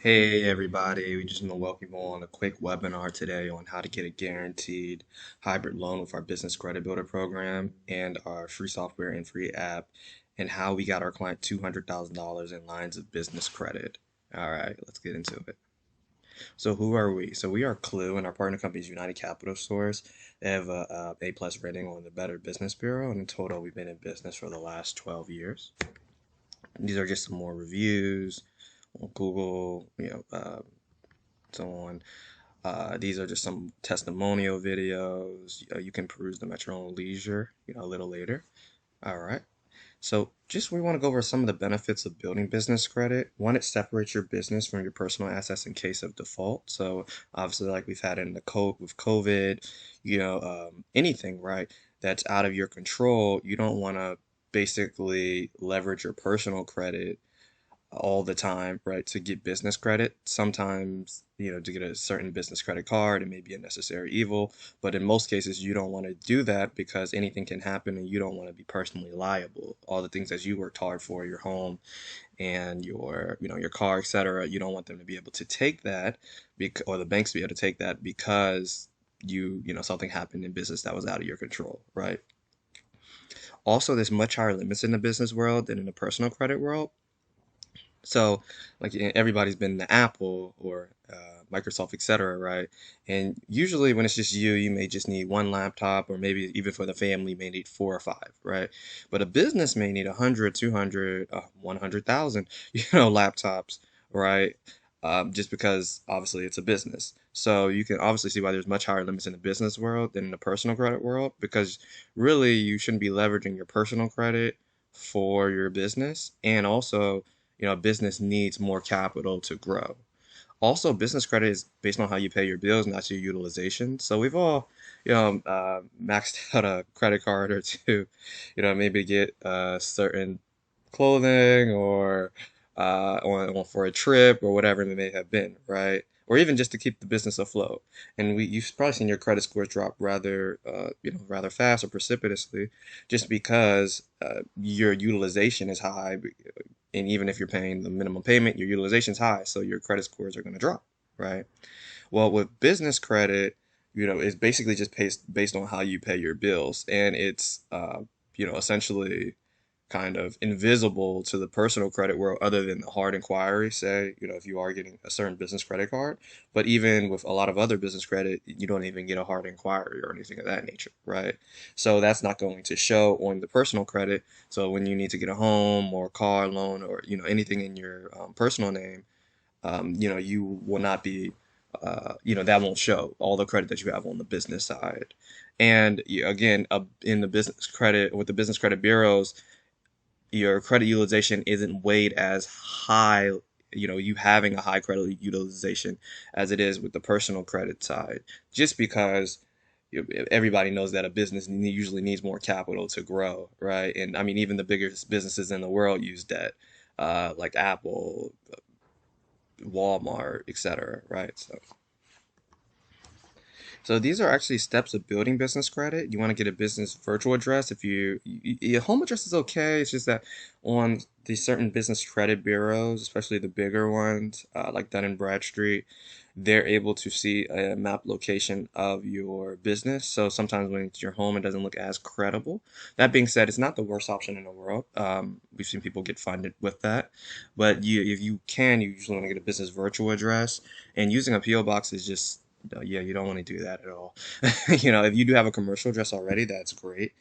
Hey everybody, we just want to welcome you all on a quick webinar today on how to get a guaranteed hybrid loan with our Business Credit Builder program and our free software and free app, and how we got our client $200,000 in lines of business credit. All right, let's get into it. So who are we? So we are Clue, and our partner company is United Capital Source. They have a plus rating on the Better Business Bureau, and in total, we've been in business for the last 12 years. These are just some more reviews on Google, so on. These are just some testimonial videos. You can peruse them at your own leisure, a little later. All right. So just we want to go over some of the benefits of building business credit. One, it separates your business from your personal assets in case of default. So obviously, like we've had in the code with COVID, anything, right, that's out of your control, you don't want to basically leverage your personal credit all the time, right, to get business credit. Sometimes, to get a certain business credit card, it may be a necessary evil, but in most cases, you don't want to do that because anything can happen and you don't want to be personally liable. All the things that you worked hard for, your home and your car, etc., you don't want them to be able to take that or the banks to be able to take that because something happened in business that was out of your control, right? Also, there's much higher limits in the business world than in the personal credit world. So, like everybody's been to Apple or Microsoft, etc., right? And usually, when it's just you, you may just need one laptop, or maybe even for the family, you may need four or five, right? But a business may need 100, 200, 100,000, laptops, right? Just because obviously it's a business. So you can obviously see why there's much higher limits in the business world than in the personal credit world, because really you shouldn't be leveraging your personal credit for your business, and also a business needs more capital to grow. Also, business credit is based on how you pay your bills, not your utilization. So we've all, maxed out a credit card or two, maybe get certain clothing or for a trip or whatever it may have been, right? Or even just to keep the business afloat. And you've probably seen your credit scores drop rather fast or precipitously, just because your utilization is high, and even if you're paying the minimum payment, your utilization is high, so your credit scores are going to drop, right? Well, with business credit, it's basically just based on how you pay your bills, and it's essentially kind of invisible to the personal credit world other than the hard inquiry, say, if you are getting a certain business credit card. But even with a lot of other business credit, you don't even get a hard inquiry or anything of that nature, right? So that's not going to show on the personal credit. So when you need to get a home or car loan or anything in your personal name, you will not be that won't show all the credit that you have on the business side. And again, in the business credit with the business credit bureaus, your credit utilization isn't weighed as high, you having a high credit utilization as it is with the personal credit side, just because everybody knows that a business usually needs more capital to grow, right? And I mean, even the biggest businesses in the world use debt, like Apple, Walmart, etc., right? So these are actually steps of building business credit. You want to get a business virtual address. If your home address is okay. It's just that on the certain business credit bureaus, especially the bigger ones, like Dun and Bradstreet, they're able to see a map location of your business. So sometimes when it's your home, it doesn't look as credible. That being said, it's not the worst option in the world. We've seen people get funded with that, but if you can, you usually want to get a business virtual address, and using a PO box is just yeah, you don't want to do that at all. If you do have a commercial address already, that's great.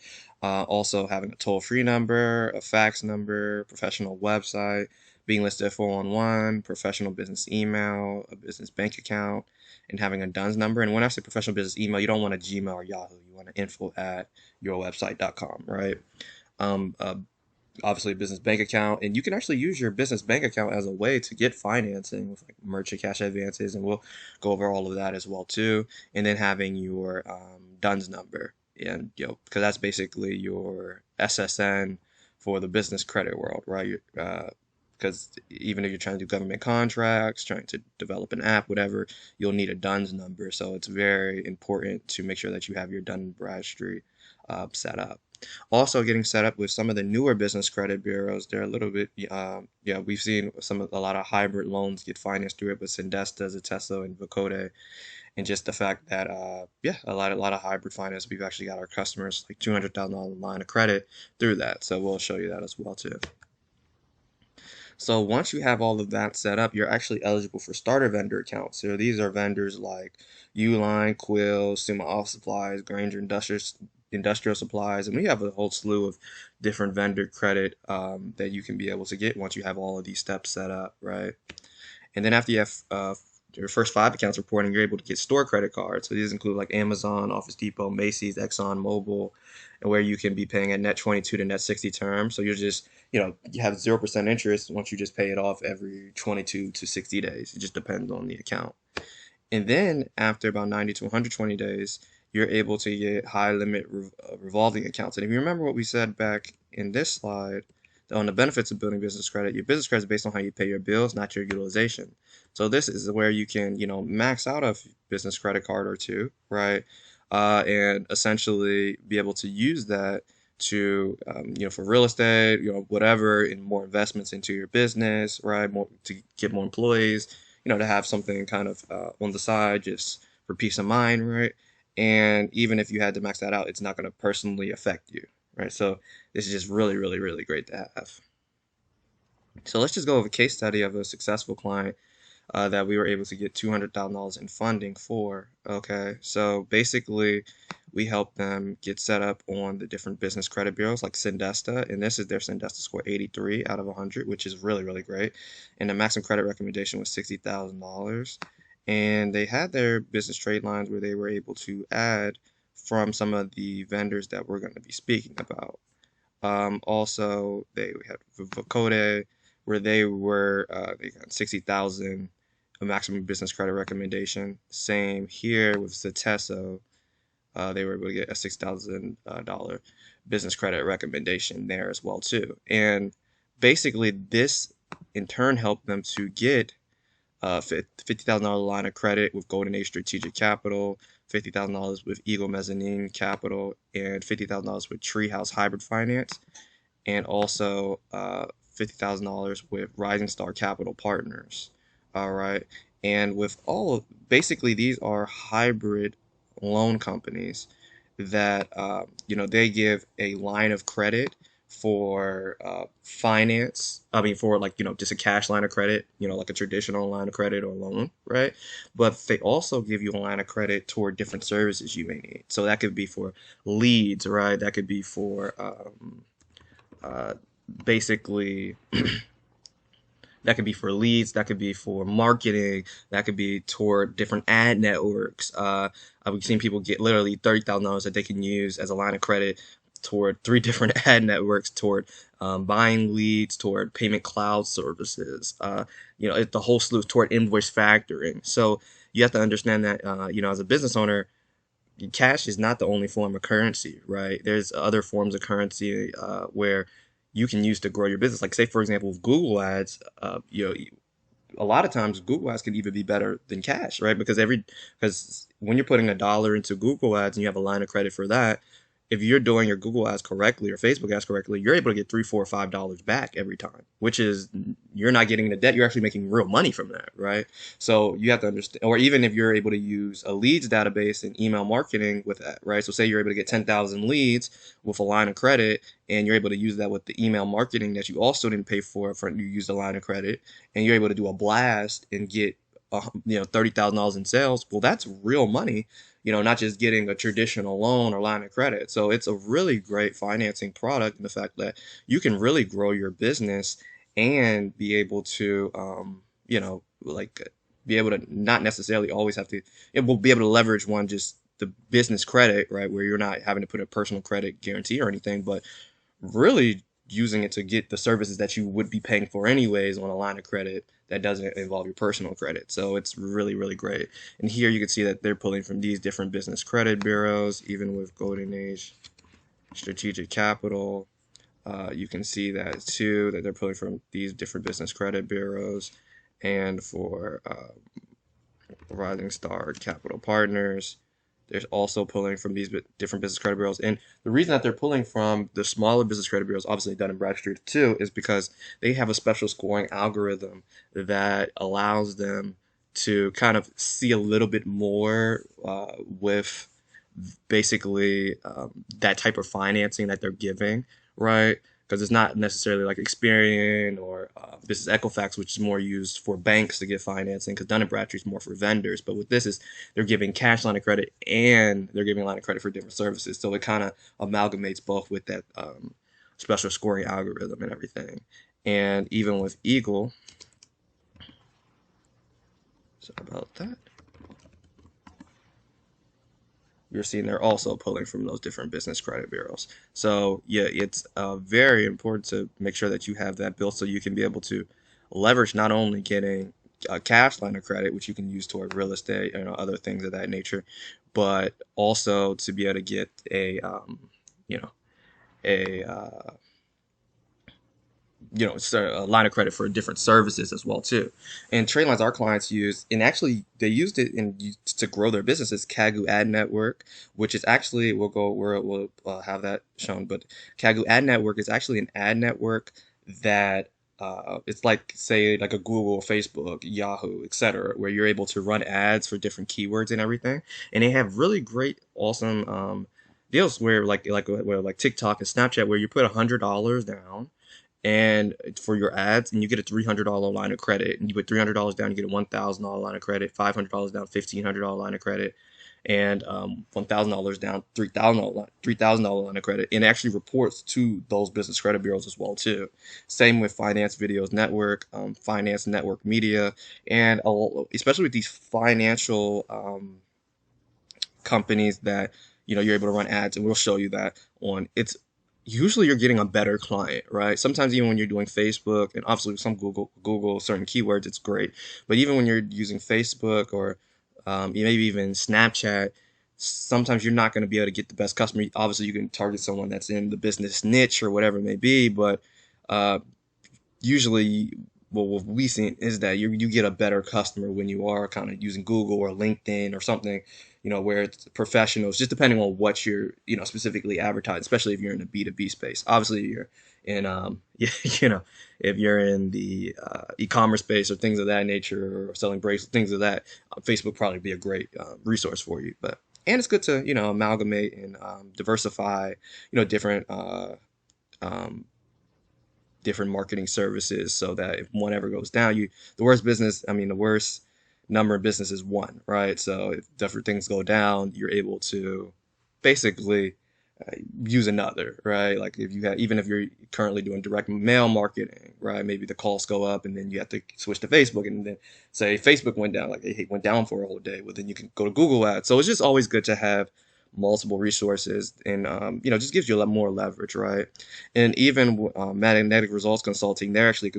Also, having a toll-free number, a fax number, professional website, being listed at 411, professional business email, a business bank account, and having a DUNS number. And when I say professional business email, you don't want a Gmail or Yahoo. You want an info at yourwebsite.com, right? Um, a obviously a business bank account, and you can actually use your business bank account as a way to get financing with like merchant cash advances, and we'll go over all of that as well too. And then having your DUNS number, and because that's basically your SSN for the business credit world, right? Because even if you're trying to do government contracts, trying to develop an app, whatever, you'll need a DUNS number. So it's very important to make sure that you have your Dun& Bradstreet set up. Also getting set up with some of the newer business credit bureaus. They're a little bit, yeah, we've seen a lot of hybrid loans get financed through it, but Sendesta, Zeteso, and Vocode, and just the fact that, yeah, a lot of hybrid finance. We've actually got our customers like $200,000 line of credit through that. So we'll show you that as well too. So once you have all of that set up, you're actually eligible for starter vendor accounts. So these are vendors like Uline, Quill, Summa Office Supplies, Granger Industrial Supplies, and we have a whole slew of different vendor credit that you can be able to get once you have all of these steps set up, right? And then after you have your first 5 accounts reporting, you're able to get store credit cards. So these include like Amazon, Office Depot, Macy's, Exxon Mobil, and where you can be paying a net 22 to net 60 term. So you're just, you have 0% interest once you just pay it off every 22 to 60 days. It just depends on the account. And then after about 90 to 120 days, you're able to get high limit revolving accounts. And if you remember what we said back in this slide, on the benefits of building business credit, your business credit is based on how you pay your bills, not your utilization. So this is where you can, max out a business credit card or two, right? And essentially be able to use that to, for real estate, whatever, and more investments into your business, right? More to get more employees, to have something kind of on the side just for peace of mind, right? And even if you had to max that out, it's not going to personally affect you, right? So this is just really, really, really great to have. So let's just go over a case study of a successful client that we were able to get $200,000 in funding for. Okay, so basically, we helped them get set up on the different business credit bureaus like Sendesta, and this is their Sendesta score 83 out of 100, which is really, really great. And the maximum credit recommendation was $60,000. And they had their business trade lines where they were able to add from some of the vendors that we're going to be speaking about. Also, they had Vocode, where they got 60,000 a maximum business credit recommendation. Same here with Zeteso. They were able to get a $6,000 business credit recommendation there as well too. And basically, this in turn helped them to get $50,000 line of credit with Golden Age Strategic Capital, $50,000 with Eagle Mezzanine Capital, and $50,000 with Treehouse Hybrid Finance, and also $50,000 with Rising Star Capital Partners. All right. And with basically, these are hybrid loan companies that, they give a line of credit for finance. I mean, for like, just a cash line of credit, like a traditional line of credit or loan, right? But they also give you a line of credit toward different services you may need. So that could be for leads, right? That could be for uh, basically that could be for leads, that could be for marketing, that could be toward different ad networks. We've seen people get literally $30,000 that they can use as a line of credit toward 3 different ad networks, toward buying leads, toward payment cloud services, the whole slew toward invoice factoring. So you have to understand that, as a business owner, cash is not the only form of currency, right? There's other forms of currency where you can use to grow your business. Like, say, for example, with Google Ads, a lot of times Google Ads can even be better than cash, right? Because when you're putting $1 into Google Ads and you have a line of credit for that, if you're doing your Google Ads correctly or Facebook Ads correctly, you're able to get $3, $4, $5 back every time, which is you're not getting the debt. You're actually making real money from that, right? So you have to understand, or even if you're able to use a leads database and email marketing with that, right? So say you're able to get 10,000 leads with a line of credit, and you're able to use that with the email marketing that you also didn't pay for you use the line of credit, and you're able to do a blast and get $30,000 in sales. Well, that's real money, not just getting a traditional loan or line of credit. So it's a really great financing product in the fact that you can really grow your business and be able to, like be able to not necessarily always have to, it will be able to leverage just the business credit, right? Where you're not having to put a personal credit guarantee or anything, but really using it to get the services that you would be paying for anyways on a line of credit that doesn't involve your personal credit. So it's really, really great. And here you can see that they're pulling from these different business credit bureaus, even with Golden Age Strategic Capital. You can see that too, that they're pulling from these different business credit bureaus. And for Rising Star Capital Partners, They're also pulling from these different business credit bureaus. And the reason that they're pulling from the smaller business credit bureaus, obviously Dun& and Bradstreet too, is because they have a special scoring algorithm that allows them to kind of see a little bit more with basically that type of financing that they're giving, right? Because it's not necessarily like Experian or Business Equifax, which is more used for banks to get financing, because Dun& and Bradstreet is more for vendors. But with this is they're giving cash line of credit and they're giving a line of credit for different services. So it kind of amalgamates both with that special scoring algorithm and everything. And even with Eagle, sorry about that. You're seeing they're also pulling from those different business credit bureaus. So yeah, it's very important to make sure that you have that built so you can be able to leverage not only getting a cash line of credit, which you can use toward real estate and other things of that nature, but also to be able to get a you know a a line of credit for different services as well too. And trade lines our clients use, and actually they used it to grow their businesses. Kaggle Ad Network, which is actually we'll have that shown, but Kaggle Ad Network is actually an ad network that it's like say like a Google, Facebook, Yahoo, etc., where you're able to run ads for different keywords and everything. And they have really great, awesome deals where like TikTok and Snapchat, where you put $100 down and for your ads, and you get a $300 line of credit, and you put $300 down, you get a $1,000 line of credit, $500 down, $1,500 line of credit, and $1,000 down, $3,000 line of credit, and it actually reports to those business credit bureaus as well too. Same with Finance Videos Network, Finance Network Media, and especially with these financial companies that you're able to run ads, and we'll show you that on it's usually you're getting a better client, right? Sometimes even when you're doing Facebook and obviously some Google certain keywords, it's great. But even when you're using Facebook or maybe even Snapchat, sometimes you're not going to be able to get the best customer. Obviously, you can target someone that's in the business niche or whatever it may be, but uh, usually what we've seen is that you get a better customer when you are kind of using Google or LinkedIn or something, where it's professionals, just depending on what you're, specifically advertising, especially if you're in the B2B space. Obviously, you're in, if you're in the e-commerce space or things of that nature or selling bracelets, things of that, Facebook probably be a great resource for you. And it's good to, amalgamate and diversify, different um, different marketing services so that if one ever goes down, the worst number of business is one, right? So if different things go down, you're able to basically use another, right? Like if you have, even if you're currently doing direct mail marketing, right? Maybe the calls go up and then you have to switch to Facebook, and then say Facebook went down, like it went down for a whole day, well then you can go to Google Ads. So it's just always good to have multiple resources, and just gives you a lot more leverage, right? And even Magnetic Results Consulting, they actually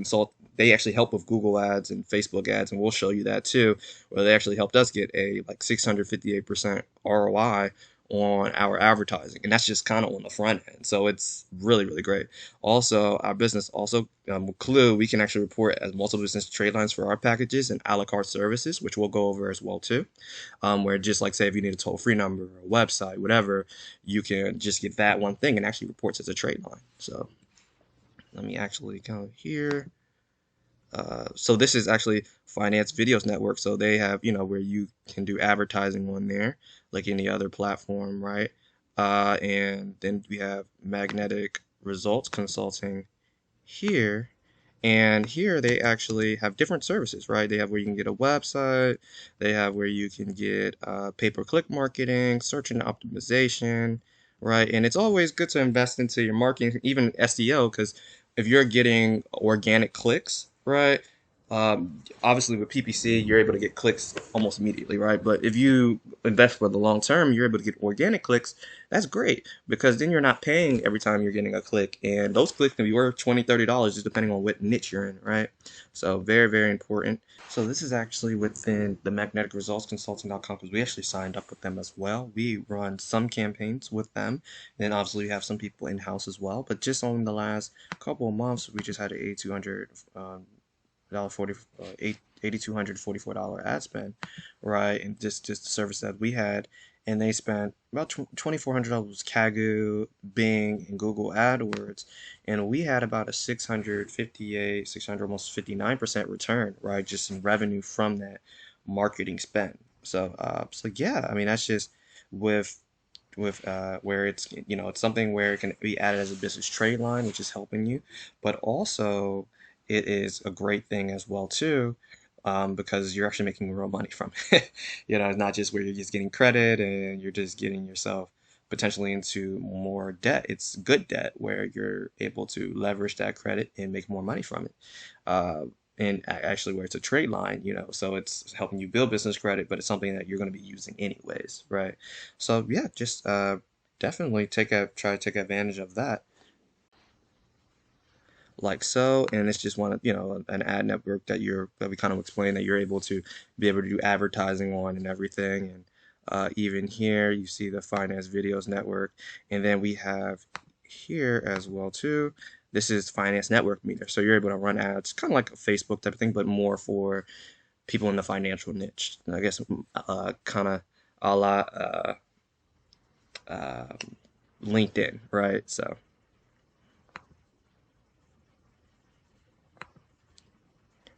help with Google Ads and Facebook ads, and we'll show you that too, where they actually helped us get a like 658% ROI on our advertising, and that's just kind of on the front end. So it's really, really great. Also, our business also with Clue, we can actually report as multiple business trade lines for our packages and a la carte services, which we'll go over as well too. Where just like say if you need a toll free number or a website, whatever, you can just get that one thing and actually reports as a trade line. So let me actually go here. So this is actually Finance Videos Network. So they have, where you can do advertising on there, like any other platform, right? And then we have Magnetic Results Consulting here. And here they actually have different services, right? They have where you can get a website. They have where you can get pay-per-click marketing, search and optimization, right? And it's always good to invest into your marketing, even SEO, because if you're getting organic clicks, right? Obviously with PPC, you're able to get clicks almost immediately, right? But if you invest for the long term, you're able to get organic clicks. That's great because then you're not paying every time you're getting a click, and those clicks can be worth $20, $30 just depending on what niche you're in, right? So very, very important. So this is actually within the Magnetic Results Consulting.com, because we actually signed up with them as well. We run some campaigns with them, and obviously we have some people in house as well. But just on the last couple of months, we just had an $8,244 ad spend, right? And just the service that we had, and they spent about $2,400 Kaggle, Bing, and Google AdWords, and we had about a 658, almost 59% return, right? Just in revenue from that marketing spend. So yeah, I mean that's just with where it's it's something where it can be added as a business trade line, which is helping you, but also it is a great thing as well too, because you're actually making real money from it. It's not just where you're just getting credit and you're just getting yourself potentially into more debt. It's good debt where you're able to leverage that credit and make more money from it. Uh, and actually where it's a trade line, so it's helping you build business credit, but it's something that you're going to be using anyways, right? So yeah, just definitely try to take advantage of that, like so. And it's just one of an ad network that we kind of explained that you're able to be able to do advertising on and everything. And even here you see the Finance Videos Network, and then we have here as well too. This is Finance Network Meter, so you're able to run ads, kind of like a Facebook type of thing, but more for people in the financial niche. And I guess kind of a la uh, LinkedIn, right? So,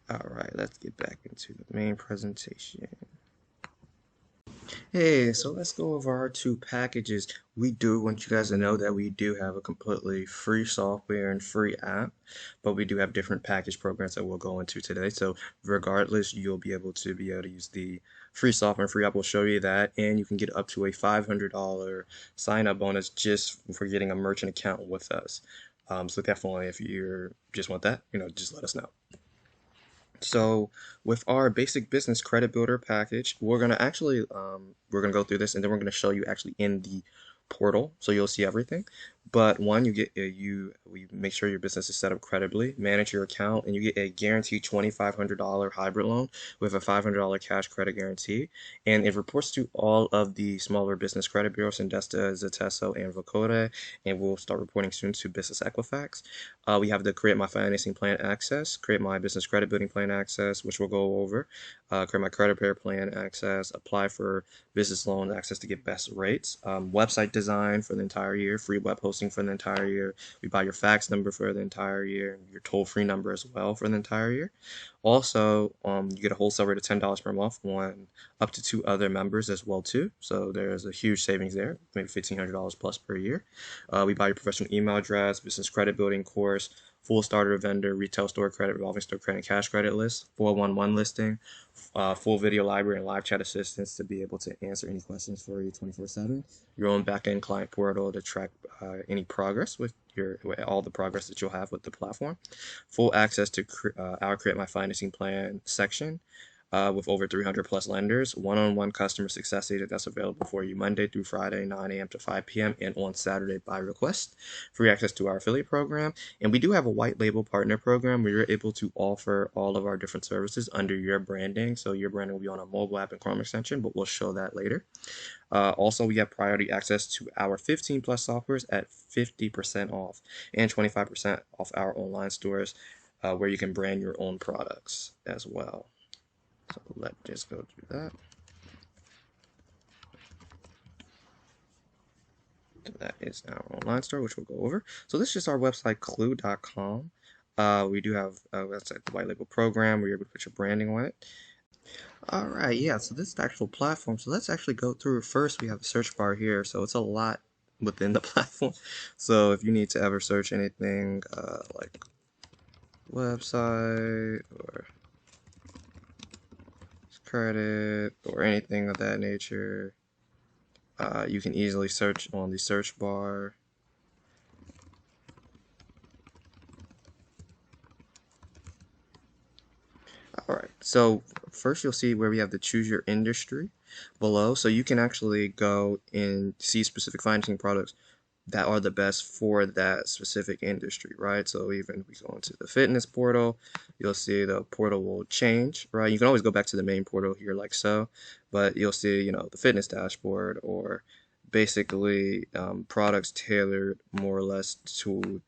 all right, let's get back into the main presentation. Hey, so let's go over our two packages. We do want you guys to know that we do have a completely free software and free app, but we do have different package programs that we'll go into today. So regardless, you'll be able to use the free software and free app. We'll show you that, and you can get up to a $500 sign-up bonus just for getting a merchant account with us. So definitely, if you just want that, just let us know. So with our basic business credit builder package, we're gonna go through this, and then we're gonna show you actually in the portal, so you'll see everything. But one, we make sure your business is set up credibly, manage your account, and you get a guaranteed $2,500 hybrid loan with a $500 cash credit guarantee, and it reports to all of the smaller business credit bureaus, Indesta, Zeteso, and Vocode, and we'll start reporting soon to Business Equifax. We have the Create My Financing Plan access, Create My Business Credit Building Plan access, which we'll go over, Create My Credit Repair Plan access, apply for business loan access to get best rates, website design for the entire year, free web hosting for the entire year. We buy your fax number for the entire year, your toll-free number as well for the entire year. Also, you get a wholesale rate of $10 per month on up to two other members as well too. So there's a huge savings there, maybe $1,500 plus per year. We buy your professional email address, business credit building course, full starter vendor, retail store credit, revolving store credit, and cash credit list, 411 listing, full video library, and live chat assistance to be able to answer any questions for you 24/7. Your own backend client portal to track any progress with all the progress that you'll have with the platform. Full access to our Create My Financing Plan section, with over 300 plus lenders, one-on-one customer success agent that's available for you Monday through Friday, 9 a.m. to 5 p.m., and on Saturday by request. Free access to our affiliate program. And we do have a white label partner program where you're able to offer all of our different services under your branding. So your branding will be on a mobile app and Chrome extension, but we'll show that later. Also, we have priority access to our 15 plus softwares at 50% off and 25% off our online stores, where you can brand your own products as well. So let's just go through that. So that is our online store, which we'll go over. So this is just our website, clue.com. We do have a website, the white label program, where you're able to put your branding on it. All right, yeah, so this is the actual platform. So let's actually go through it. First, we have a search bar here. So it's a lot within the platform. So if you need to ever search anything like website or credit or anything of that nature, you can easily search on the search bar. All right, so first you'll see where we have the choose your industry below. So you can actually go and see specific financing products that are the best for that specific industry, right? So even if we go into the fitness portal, you'll see the portal will change, right? You can always go back to the main portal here like so, but you'll see, the fitness dashboard, or basically products tailored more or less to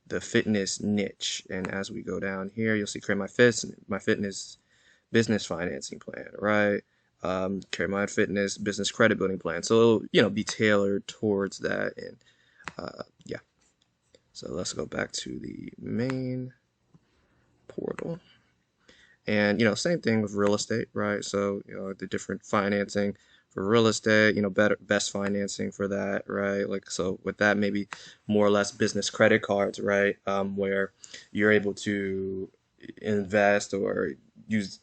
the fitness niche. And as we go down here, you'll see create my fitness business financing plan, right? Carry My Fitness business credit building plan. So it'll, be tailored towards that. And yeah, so let's go back to the main portal. And same thing with real estate, right? So the different financing for real estate, best financing for that, right? Like, so with that, maybe more or less business credit cards, right? Where you're able to invest or use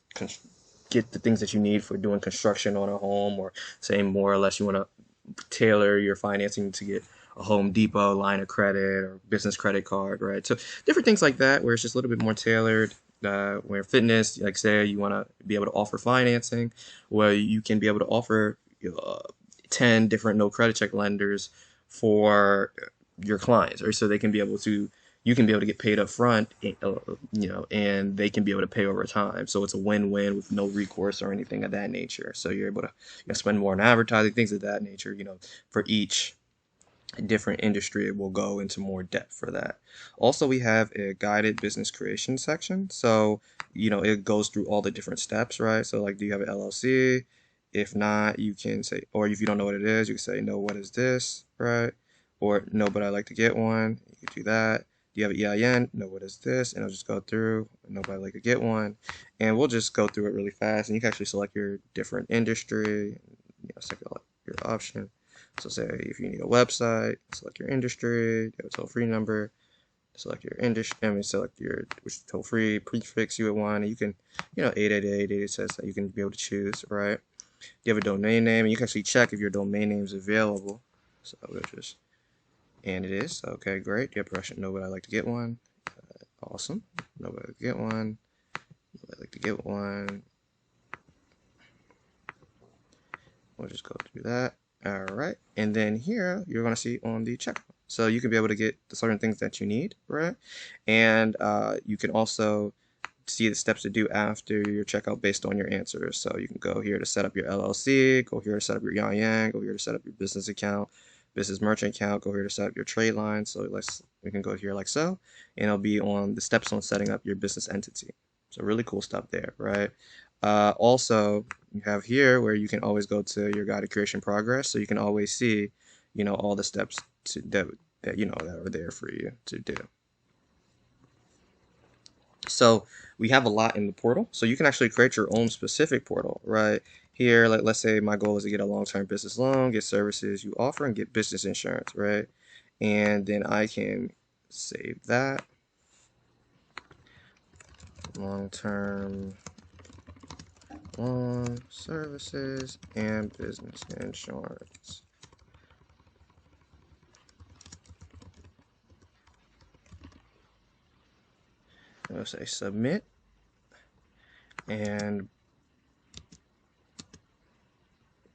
get the things that you need for doing construction on a home, or say more or less you want to tailor your financing to get a Home Depot line of credit or business credit card, right? So different things like that, where it's just a little bit more tailored. Where fitness, like say you want to be able to offer financing, where you can be able to offer 10 different no credit check lenders for your clients, or so they can be able to you can be able to get paid up front, and they can be able to pay over time. So it's a win-win with no recourse or anything of that nature. So you're able to spend more on advertising, things of that nature, for each different industry. It will go into more depth for that. Also, we have a guided business creation section. So, it goes through all the different steps, right? So like, do you have an LLC? If not, you can say, or if you don't know what it is, you can say, no, what is this, right? Or no, but I'd like to get one. You can do that. Do you have an EIN? No, what is this? And I'll just go through. No, but I'd like to get one. And we'll just go through it really fast. And you can actually select your different industry, select your option. So say if you need a website, select your industry, you have a toll-free number, select your industry, select your which toll-free prefix you would want, and you can, 888, it says that you can be able to choose, right? You have a domain name, and you can actually check if your domain name is available. So we'll just, and it is, okay, great. You have permission, no, but I'd like to get one. Awesome, no, but I'd like to get one. No, I'd like to get one. We'll just go through that. All right, and then here you're going to see on the checkout. So you can be able to get the certain things that you need, right? And you can also see the steps to do after your checkout based on your answers. So you can go here to set up your LLC, go here to set up your EIN, go here to set up your business account, business merchant account, go here to set up your trade line. So we can go here like so, and it'll be on the steps on setting up your business entity. So really cool stuff there, right? Also, you have here where you can always go to your guided creation progress, so you can always see, all the steps that are there for you to do. So we have a lot in the portal, so you can actually create your own specific portal, right? Here, let's say my goal is to get a long-term business loan, get services you offer, and get business insurance, right? And then I can save that. Long-term loan services and business insurance. I'm going to say submit, and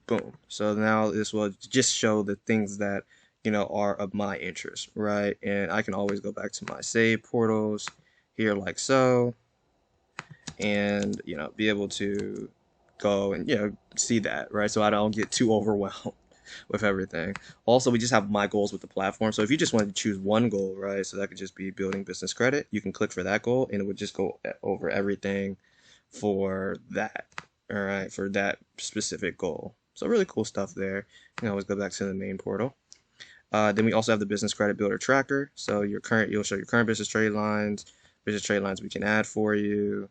boom. So now this will just show the things that are of my interest, right? And I can always go back to my save portals here like so, and be able to go and see that, right? So I don't get too overwhelmed with everything. Also, we just have my goals with the platform. So if you just wanted to choose one goal, right? So that could just be building business credit. You can click for that goal, and it would just go over everything for that, all right, for that specific goal. So really cool stuff there. You can always go back to the main portal. Then we also have the business credit builder tracker. So you'll show your current business trade lines we can add for you.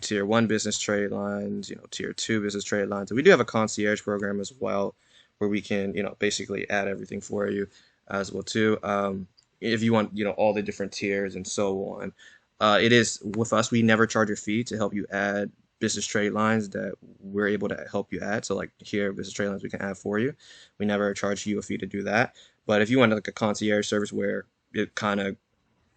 Tier 1 business trade lines, tier 2 business trade lines. And we do have a concierge program as well, where we can, basically add everything for you as well too. If you want, all the different tiers and so on. It is with us, we never charge a fee to help you add business trade lines that we're able to help you add. So like here, business trade lines we can add for you. We never charge you a fee to do that. But if you want like a concierge service where it kind of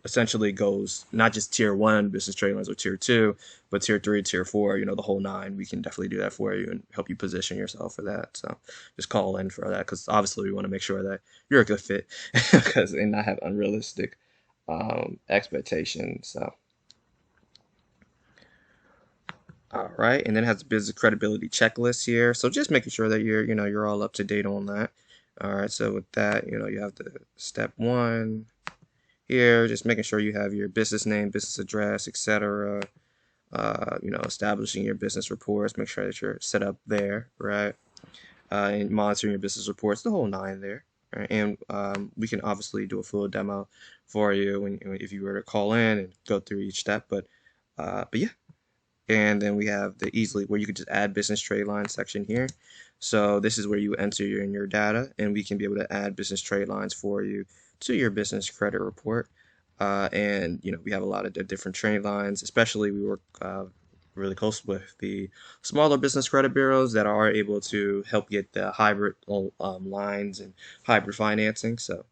essentially goes not just tier 1 business trade lines or tier 2, but tier 3, tier 4, the whole 9, we can definitely do that for you and help you position yourself for that. So just call in for that, because obviously we want to make sure that you're a good fit and not have unrealistic expectations. So all right, and then it has the business credibility checklist here. So just making sure that you're all up to date on that. All right, so with that, you have the step 1 here, just making sure you have your business name, business address, etc. establishing your business reports, make sure that you're set up there, right? And monitoring your business reports, the whole nine there. Right? And we can obviously do a full demo for you if you were to call in and go through each step. But yeah. And then we have the easily where you could just add business trade lines section here. So this is where you enter your data, and we can be able to add business trade lines for you to your business credit report. And we have a lot of different trade lines, especially we work really close with the smaller business credit bureaus that are able to help get the hybrid lines and hybrid financing. So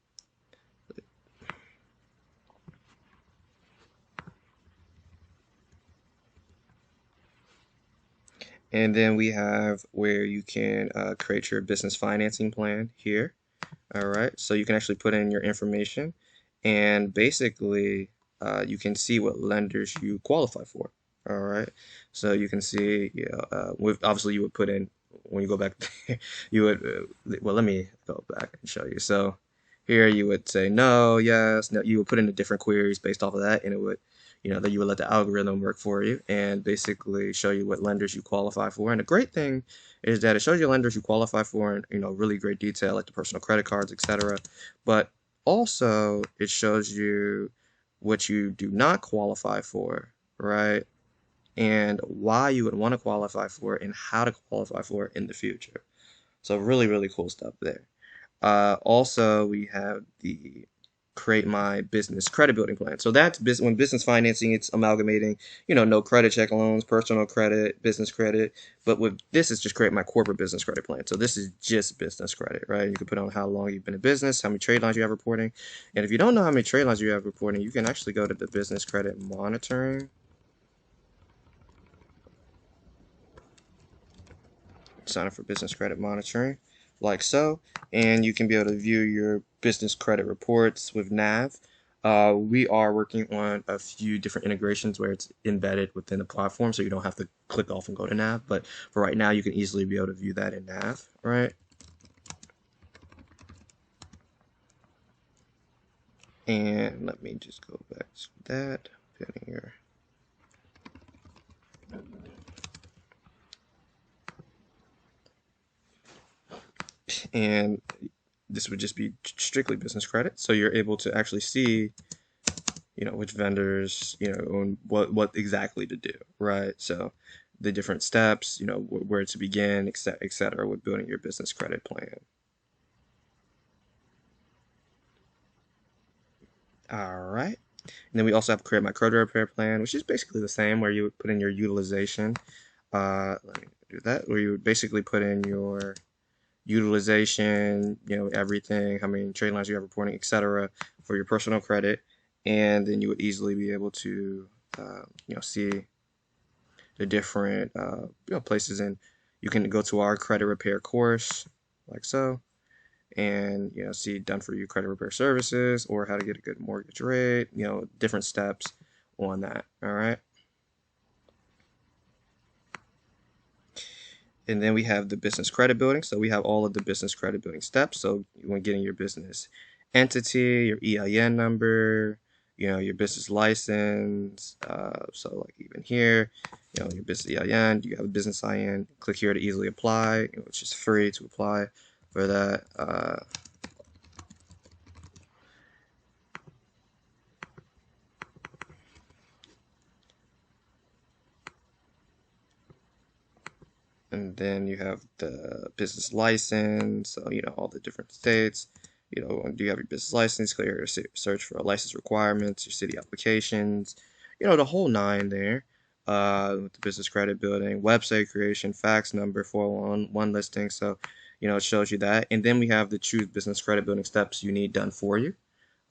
and then we have where you can create your business financing plan here. All right, so you can actually put in your information, and basically you can see what lenders you qualify for. All right, so you can see, with obviously you would put in when you go back there, you would well, let me go back and show you. So here you would say no, yes, no. You would put in the different queries based off of that, and it would, that you would let the algorithm work for you and basically show you what lenders you qualify for. And the great thing is that it shows you lenders you qualify for in really great detail, like the personal credit cards, etc. But also it shows you what you do not qualify for, right? And why you would want to qualify for it and how to qualify for it in the future. So really, really cool stuff there. Also, we have the create my business credit building plan. So that's when business financing, it's amalgamating, no credit check loans, personal credit, business credit. But with this, it's just create my corporate business credit plan. So this is just business credit, right? You can put on how long you've been in business, how many trade lines you have reporting. And if you don't know how many trade lines you have reporting, you can actually go to the business credit monitoring. Sign up for business credit monitoring like so, and you can be able to view your business credit reports with NAV. We are working on a few different integrations where it's embedded within the platform, so you don't have to click off and go to NAV. But for right now, you can easily be able to view that in NAV, right? And let me just go back to that. Putting here. And this would just be strictly business credit, so you're able to actually see which vendors, and what exactly to do, right? So the different steps, where to begin, et cetera, with building your business credit plan. All right. And then we also have create my credit repair plan, which is basically the same, where you would put in your utilization. Let me do that, where you would basically put in your utilization, everything, how many trade lines you have reporting, etc., for your personal credit, and then you would easily be able to, see the different, places, and you can go to our credit repair course, like so, and see done for you credit repair services or how to get a good mortgage rate, different steps on that. All right. And then we have the business credit building. So we have all of the business credit building steps. So when getting your business entity, your EIN number, your business license. So like even here, your business EIN, you have a business IN, click here to easily apply, which is free to apply for that. And then you have the business license, so all the different states. Do you have your business license? Clear your search for license requirements, your city applications, the whole nine there. With the business credit building, website creation, fax number, 411 listing. So, it shows you that. And then we have the choose business credit building steps you need done for you.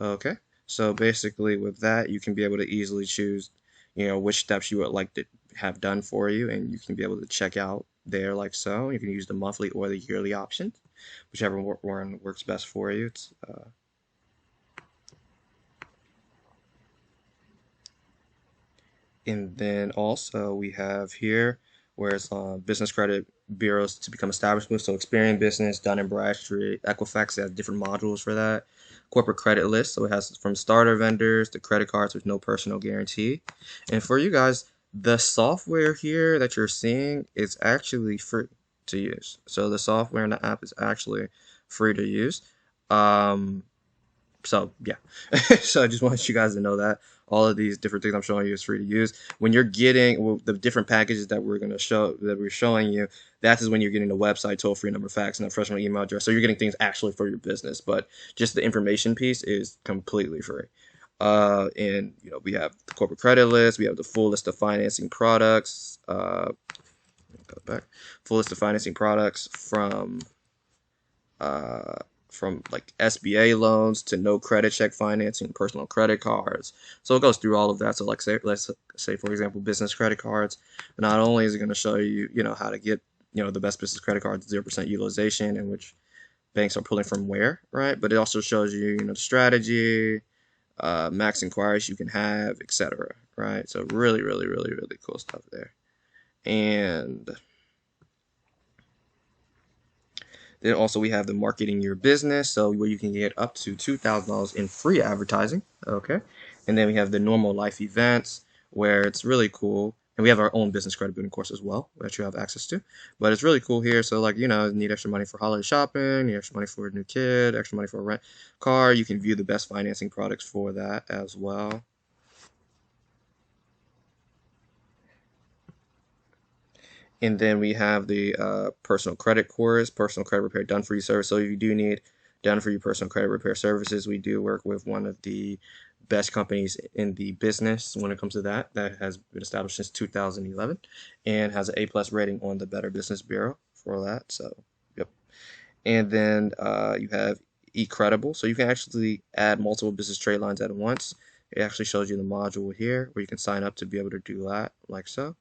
Okay. So basically with that, you can be able to easily choose, which steps you would like to have done for you, and you can be able to check out there like so. You can use the monthly or the yearly option, whichever one works best for you. And then also we have here where it's business credit bureaus to become established with. So Experian Business, Dun& Bradstreet, Equifax has different modules for that. Corporate credit list, so it has from starter vendors to credit cards with no personal guarantee. And for you guys, The software here that you're seeing is actually free to use. So the software in the app is actually free to use. Um, so yeah, so I just want you guys to know that all of these different things I'm showing you is free to use. When you're getting the different packages that we're showing you, that is when you're getting the website, toll free number, fax, and a professional email address. So you're getting things actually for your business, but just the information piece is completely free. And we have the corporate credit list, we have the full list of financing products. Go back, full list of financing products uh, from like SBA loans to no credit check financing, personal credit cards. So it goes through all of that. So like let's say for example, business credit cards. Not only is it going to show you, how to get, the best business credit cards, 0% utilization, and which banks are pulling from where, right? But it also shows you, the strategy, max inquiries you can have, etc. Right? So really, really, really, really cool stuff there. And then also we have the marketing your business, so where you can get up to $2,000 in free advertising. Okay. And then we have the normal life events where it's really cool. And we have our own business credit building course as well that you have access to. But it's really cool here. So like, need extra money for holiday shopping, need extra money for a new kid, extra money for a rent car. You can view the best financing products for that as well. And then we have the personal credit course, personal credit repair done for you service. So if you do need done for you personal credit repair services, we do work with one of the best companies in the business when it comes to that. That has been established since 2011 and has an A+ rating on the Better Business Bureau for that. So, yep. And then you have eCredible. So you can actually add multiple business trade lines at once. It actually shows you the module here where you can sign up to be able to do that like so.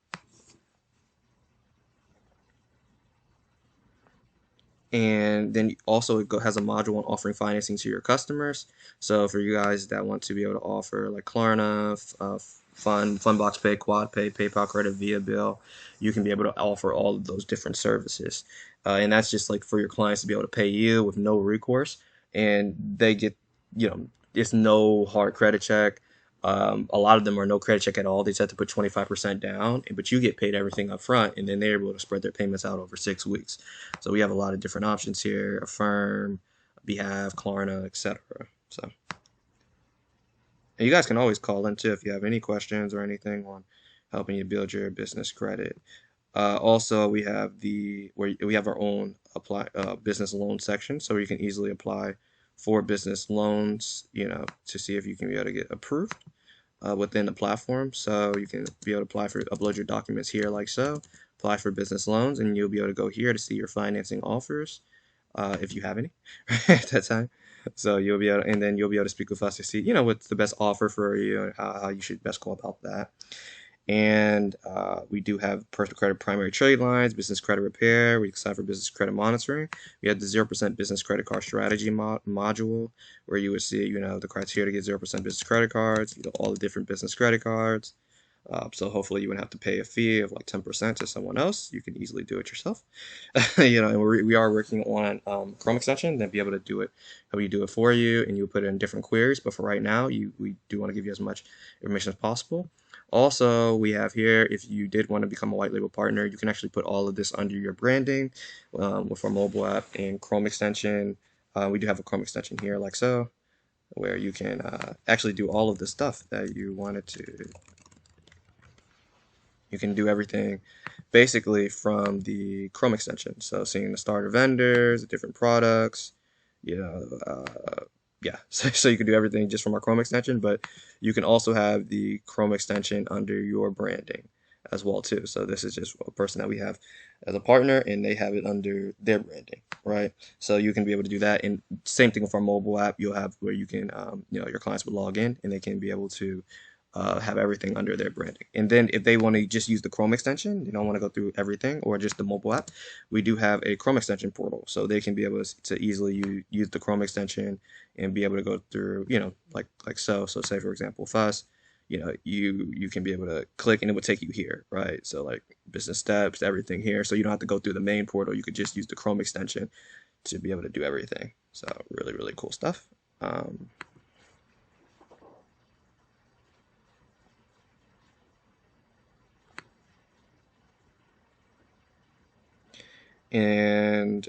And then also it has a module on offering financing to your customers. So for you guys that want to be able to offer like Klarna, Fundbox Pay, Quad Pay, PayPal Credit, Via Bill, you can be able to offer all of those different services. And that's just like for your clients to be able to pay you with no recourse, and they get, it's no hard credit check. A lot of them are no credit check at all. They just have to put 25% down, but you get paid everything up front, and then they're able to spread their payments out over 6 weeks. So we have a lot of different options here: Affirm, Behalf, Klarna, etc. So and you guys can always call in too if you have any questions or anything on helping you build your business credit. Also, we have we have our own apply business loan section, so you can easily apply for business loans, to see if you can be able to get approved within the platform. So you can be able to upload your documents here like so, apply for business loans, and you'll be able to go here to see your financing offers, if you have any at that time. So you'll be able and then you'll be able to speak with us to see, what's the best offer for you and how you should best go about that. And we do have personal credit primary trade lines, business credit repair. We can sign for business credit monitoring. We have the 0% business credit card strategy module where you would see, the criteria to get 0% business credit cards, all the different business credit cards. So hopefully you wouldn't have to pay a fee of like 10% to someone else. You can easily do it yourself. And we are working on Chrome extension and be able to do it, how we do it for you, and you put it in different queries. But for right now, we do want to give you as much information as possible. Also, we have here, if you did want to become a white label partner, you can actually put all of this under your branding with our mobile app and Chrome extension. We do have a Chrome extension here, like so, where you can actually do all of the stuff that you wanted to. You can do everything basically from the Chrome extension. So seeing the starter vendors, the different products, yeah. So you can do everything just from our Chrome extension, but you can also have the Chrome extension under your branding as well too. So this is just a person that we have as a partner, and they have it under their branding, right? So you can be able to do that. And same thing with our mobile app. You'll have where you can, your clients would log in and they can be able to have everything under their branding. And then if they want to just use the Chrome extension, they don't want to go through everything or just the mobile app, we do have a Chrome extension portal. So they can be able to easily use the Chrome extension and be able to go through, like so. So say for example, FUS, you can be able to click and it would take you here, right? So like business steps, everything here. So you don't have to go through the main portal. You could just use the Chrome extension to be able to do everything. So really, really cool stuff. And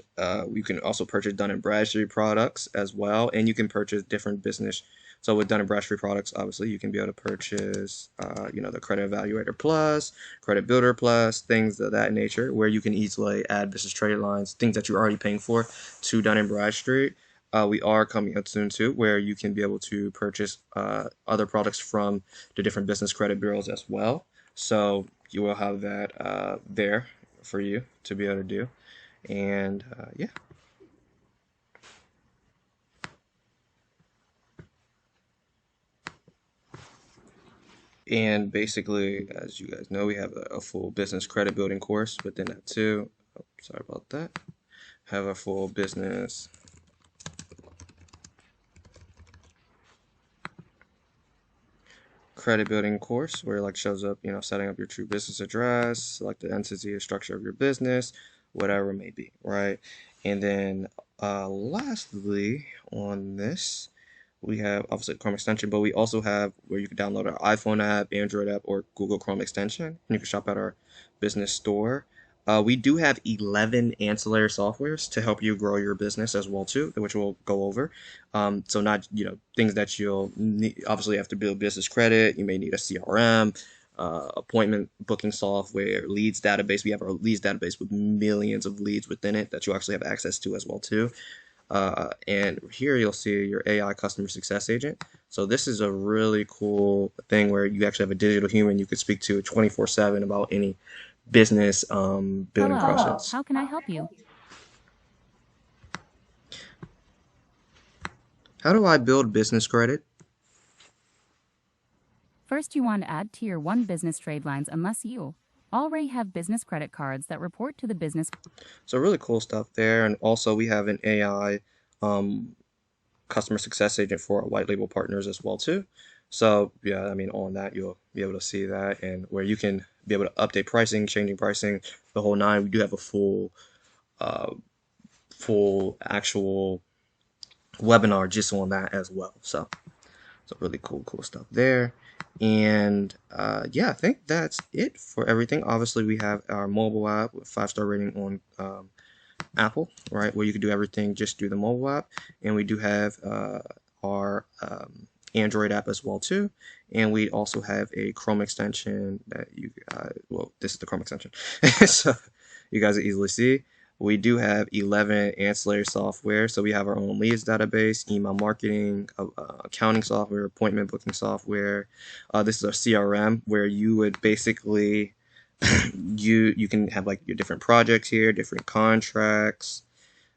you can also purchase Dun& Bradstreet products as well, and you can purchase different business. So with Dun & Bradstreet products, obviously you can be able to purchase, the Credit Evaluator Plus, Credit Builder Plus, things of that nature, where you can easily add business credit lines, things that you're already paying for, to Dun & Bradstreet. We are coming out soon too, where you can be able to purchase other products from the different business credit bureaus as well. So you will have that there for you to be able to do. And yeah. And basically, as you guys know, we have a full business credit building course within that too. Oh, sorry about that. Have a full business credit building course where it like shows up, setting up your true business address, select the entity or structure of your business, whatever it may be, right? And then lastly on this, we have obviously Chrome extension, but we also have where you can download our iPhone app, Android app, or Google Chrome extension. And you can shop at our business store. We do have 11 ancillary softwares to help you grow your business as well too, which we'll go over. So not things that you'll need, obviously have to build business credit. You may need a CRM, appointment booking software, leads database. We have our leads database with millions of leads within it that you actually have access to as well too. And here you'll see your AI customer success agent. So this is a really cool thing where you actually have a digital human you could speak to 24/7 about any business building Hello, questions. how can I help you? How do I build business credit? First, you want to add Tier 1 business trade lines unless you already have business credit cards that report to the business. So really cool stuff there. And also we have an AI um, customer success agent for our white label partners as well too. So yeah, I mean on that you'll be able to see that and where you can be able to update pricing, changing pricing, the whole nine. We do have a uh, full actual webinar just on that as well. So really cool stuff there. And yeah, I think that's it for everything. Obviously, we have our mobile app with 5-star rating on Apple, right, where you can do everything just through the mobile app. And we do have our Android app as well too. And we also have a Chrome extension that well, this is the Chrome extension, so you guys can easily see. We do have 11 ancillary software. So we have our own leads database, email marketing, accounting software, appointment booking software. This is our CRM where you would basically you can have like your different projects here, different contracts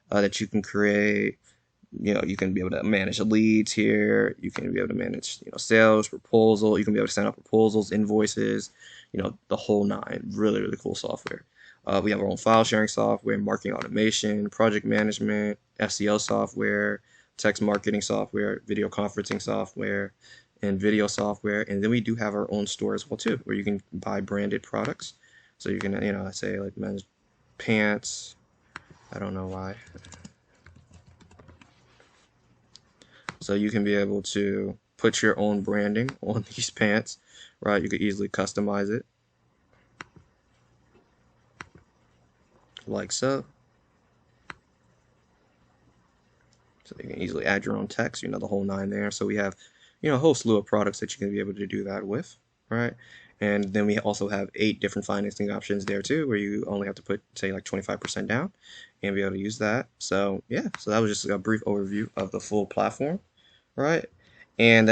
that you can create. You can be able to manage leads here. You can be able to manage, sales, proposal. You can be able to send out proposals, invoices, the whole nine. Really cool software. We have our own file sharing software, marketing automation, project management, SEO software, text marketing software, video conferencing software, and video software. And then we do have our own store as well too, where you can buy branded products. So you can, say like men's pants. I don't know why. So you can be able to put your own branding on these pants, right? You could easily customize it like so. So you can easily add your own text, the whole nine there. So we have, a whole slew of products that you can be able to do that with, right? And then we also have 8 different financing options there too, where you only have to put, say, like 25% down and be able to use that. So yeah, so that was just a brief overview of the full platform, right? And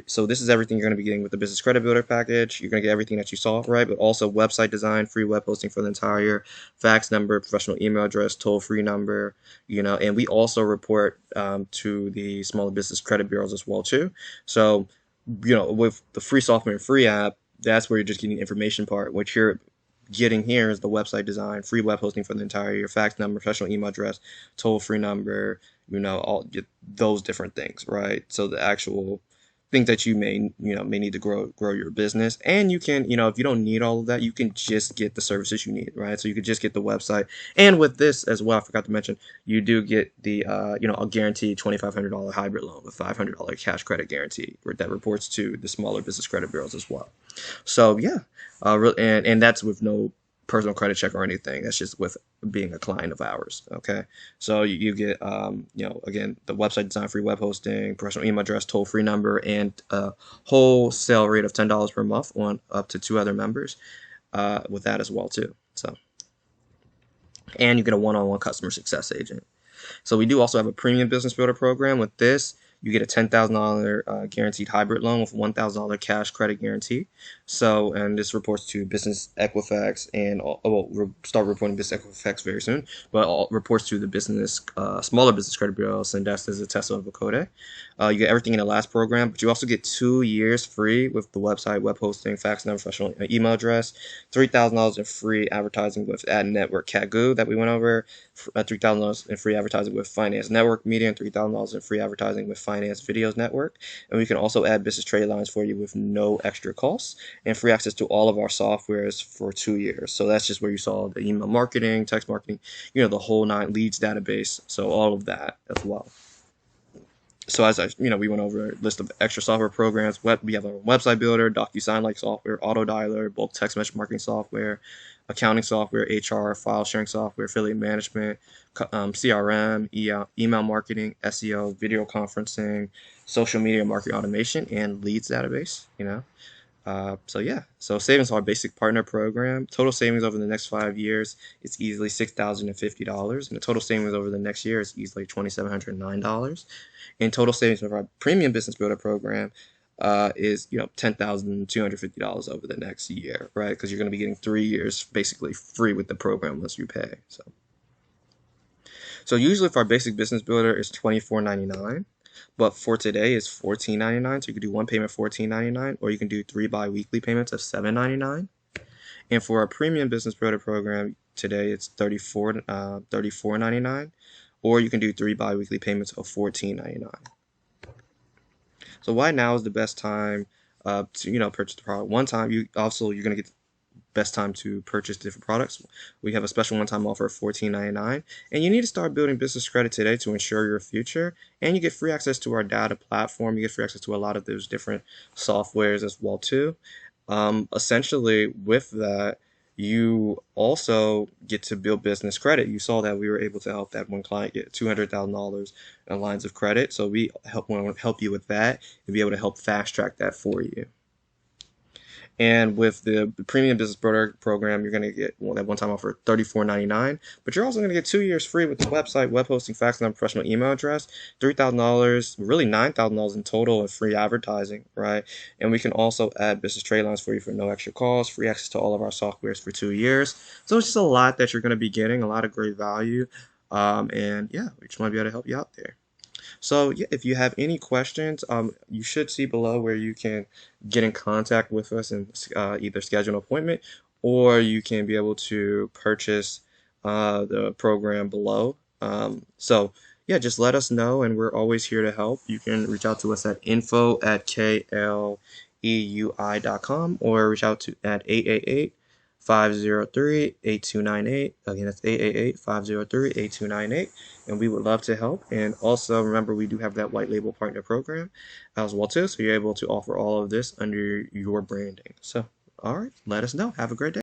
so this is everything you're going to be getting with the Business Credit Builder package. You're going to get everything that you saw, right? But also website design, free web hosting for the entire year, fax number, professional email address, toll-free number, and we also report to the smaller business credit bureaus as well too. So, with the free software and free app, that's where you're just getting the information part. What you're getting here is the website design, free web hosting for the entire year, fax number, professional email address, toll-free number, all those different things, right? So the actual things that you may need to grow your business, and you can, if you don't need all of that, you can just get the services you need, right? So you could just get the website, and with this as well, I forgot to mention, you do get the a guaranteed $2,500 hybrid loan with $500 cash credit guarantee that reports to the smaller business credit bureaus as well. So yeah, and that's with no personal credit check or anything. That's just with being a client of ours. Okay, so you get again, the website design, free web hosting, personal email address, toll free number, and a wholesale rate of $10 per month on up to 2 other members with that as well too. So, and you get a one-on-one customer success agent. So we do also have a premium business builder program. With this, you get a $10,000 guaranteed hybrid loan with $1,000 cash credit guarantee. So, and this reports to Business Equifax, and we'll start reporting Business Equifax very soon, but reports to the business, smaller business credit bureau, Sandestas, Atessa, and Vocode. You get everything in the last program, but you also get 2 years free with the website, web hosting, fax number, professional email address, $3,000 in free advertising with Ad Network Kagoo that we went over, $3,000 in free advertising with Finance Network Media, and $3,000 in free advertising with Finance Videos Network. And we can also add business trade lines for you with no extra costs, and free access to all of our softwares for 2 years. So that's just where you saw the email marketing, text marketing, the whole 9 leads database. So all of that as well. So as we went over a list of extra software programs. We have a website builder, DocuSign-like software, auto dialer, bulk text message marketing software, accounting software, HR, file sharing software, affiliate management, CRM, email marketing, SEO, video conferencing, social media marketing automation, and leads database. So savings are our basic partner program. Total savings over the next 5 years is easily $6,050, and the total savings over the next year is easily $2,709. And total savings of our premium business builder program is $10,250 over the next year, right? Because you're going to be getting 3 years basically free with the program once you pay. So usually if our basic business builder is $24.99. But for today, it's $14.99. So you can do one payment $14.99, or you can do 3 bi-weekly payments of $7.99. And for our premium business builder program today, it's $34.99, or you can do 3 bi-weekly payments of $14.99. So why now is the best time to purchase the product? One time, you're going to get best time to purchase different products. We have a special one-time offer of $14.99, and you need to start building business credit today to ensure your future. And you get free access to our data platform. You get free access to a lot of those different softwares as well too. Essentially, with that, you also get to build business credit. You saw that we were able to help that one client get $200,000 in lines of credit. So we want to help you with that and be able to help fast track that for you. And with the premium business builder program, you're going to get that one-time offer $34.99, but you're also going to get 2 years free with the website, web hosting, fax number, professional email address, $3,000, really $9,000 in total of free advertising, right? And we can also add business trade lines for you for no extra cost, free access to all of our softwares for 2 years. So it's just a lot that you're going to be getting, a lot of great value. And yeah, we just want to be able to help you out there. So yeah, if you have any questions, you should see below where you can get in contact with us and either schedule an appointment, or you can be able to purchase the program below. So yeah, just let us know, and we're always here to help. You can reach out to us at info@kleui.com, or reach out to at 888-503-8298. Again, that's 888-503-8298, and we would love to help. And also remember, we do have that white label partner program as well too, so you're able to offer all of this under your branding. So all right, let us know. Have a great day.